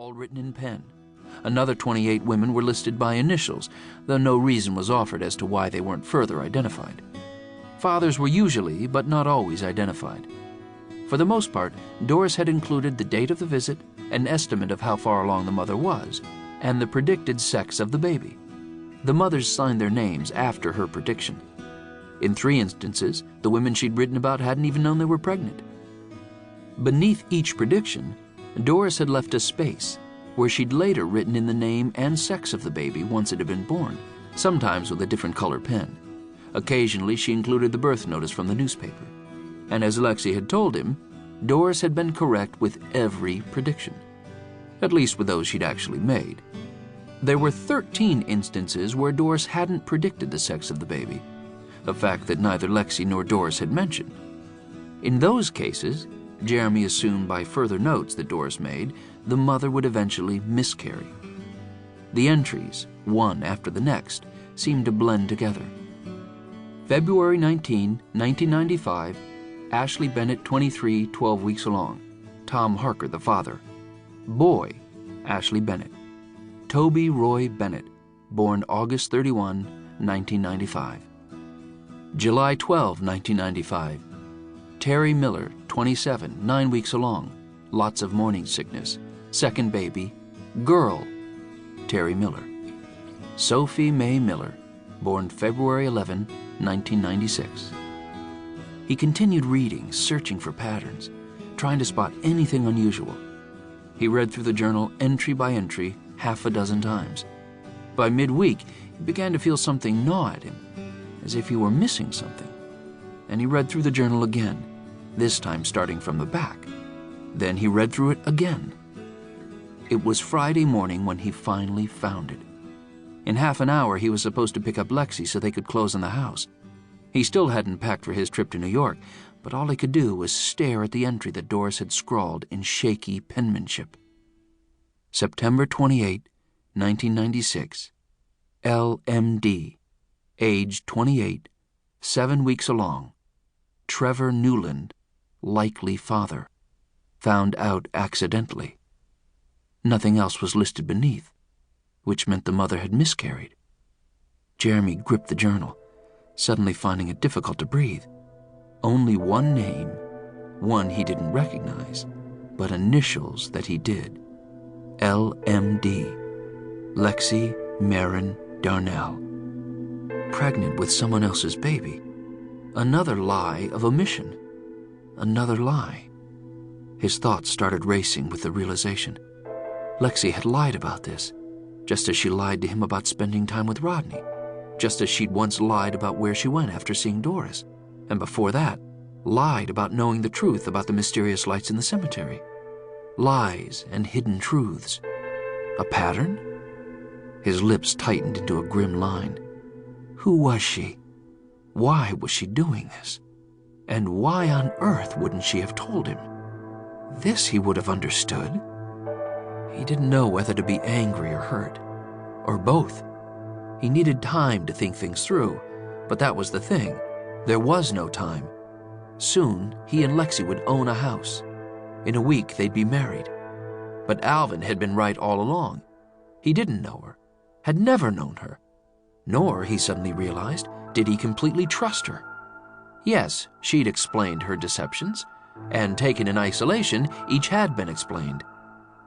all written in pen. Another 28 women were listed by initials, though no reason was offered as to why they weren't further identified. Fathers were usually, but not always, identified. For the most part, Doris had included the date of the visit, an estimate of how far along the mother was, and the predicted sex of the baby. The mothers signed their names after her prediction. In 3 instances, the women she'd written about hadn't even known they were pregnant. Beneath each prediction, Doris had left a space where she'd later written in the name and sex of the baby once it had been born, sometimes with a different color pen. Occasionally, she included the birth notice from the newspaper. And as Lexie had told him, Doris had been correct with every prediction, at least with those she'd actually made. There were 13 instances where Doris hadn't predicted the sex of the baby, a fact that neither Lexie nor Doris had mentioned. In those cases, Jeremy assumed by further notes that Doris made, the mother would eventually miscarry. The entries, one after the next, seemed to blend together. February 19, 1995, Ashley Bennett, 23, 12 weeks along. Tom Harker, the father. Boy, Ashley Bennett. Toby Roy Bennett, born August 31, 1995. July 12, 1995. Terry Miller, 27, 9 weeks along. Lots of morning sickness. Second baby. Girl, Terry Miller. Sophie Mae Miller, born February 11, 1996. He continued reading, searching for patterns, trying to spot anything unusual. He read through the journal entry by entry 6 times. By midweek, he began to feel something gnaw at him, as if he were missing something. And he read through the journal again, this time starting from the back. Then he read through it again. It was Friday morning when he finally found it. In half an hour, he was supposed to pick up Lexie so they could close on the house. He still hadn't packed for his trip to New York, but all he could do was stare at the entry that Doris had scrawled in shaky penmanship. September 28, 1996. LMD, age 28, 7 weeks along. Trevor Newland, likely father. Found out accidentally. Nothing else was listed beneath, which meant the mother had miscarried. Jeremy gripped the journal, suddenly finding it difficult to breathe. Only one name, one he didn't recognize, but initials that he did. LMD, Lexie Marin Darnell. Pregnant with someone else's baby. Another lie of omission. Another lie. His thoughts started racing with the realization. Lexie had lied about this, just as she lied to him about spending time with Rodney, just as she'd once lied about where she went after seeing Doris, and before that, lied about knowing the truth about the mysterious lights in the cemetery. Lies and hidden truths. A pattern? His lips tightened into a grim line. Who was she? Why was she doing this? And why on earth wouldn't she have told him? This he would have understood. He didn't know whether to be angry or hurt, or both. He needed time to think things through, but that was the thing. There was no time. Soon, he and Lexie would own a house. In a week, they'd be married. But Alvin had been right all along. He didn't know her, had never known her. Nor, he suddenly realized, did he completely trust her. Yes, she'd explained her deceptions, and taken in isolation, each had been explained.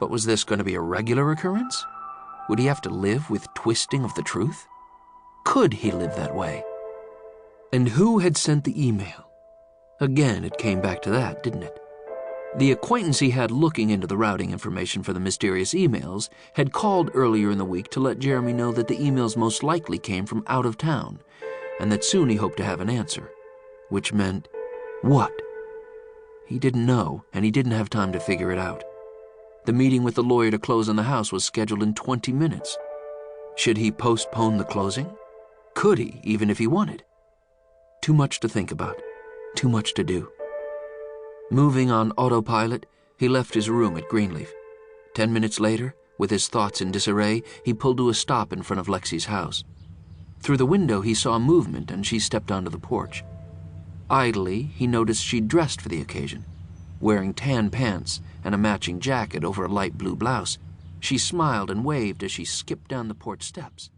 But was this going to be a regular occurrence? Would he have to live with twisting of the truth? Could he live that way? And who had sent the email? Again, it came back to that, didn't it? The acquaintance he had looking into the routing information for the mysterious emails had called earlier in the week to let Jeremy know that the emails most likely came from out of town, and that soon he hoped to have an answer. Which meant, what? He didn't know, and he didn't have time to figure it out. The meeting with the lawyer to close on the house was scheduled in 20 minutes. Should he postpone the closing? Could he, even if he wanted? Too much to think about. Too much to do. Moving on autopilot, he left his room at Greenleaf. 10 minutes later, with his thoughts in disarray, he pulled to a stop in front of Lexie's house. Through the window, he saw movement, and she stepped onto the porch. Idly, he noticed she'd dressed for the occasion, wearing tan pants and a matching jacket over a light blue blouse, She smiled and waved as she skipped down the porch steps.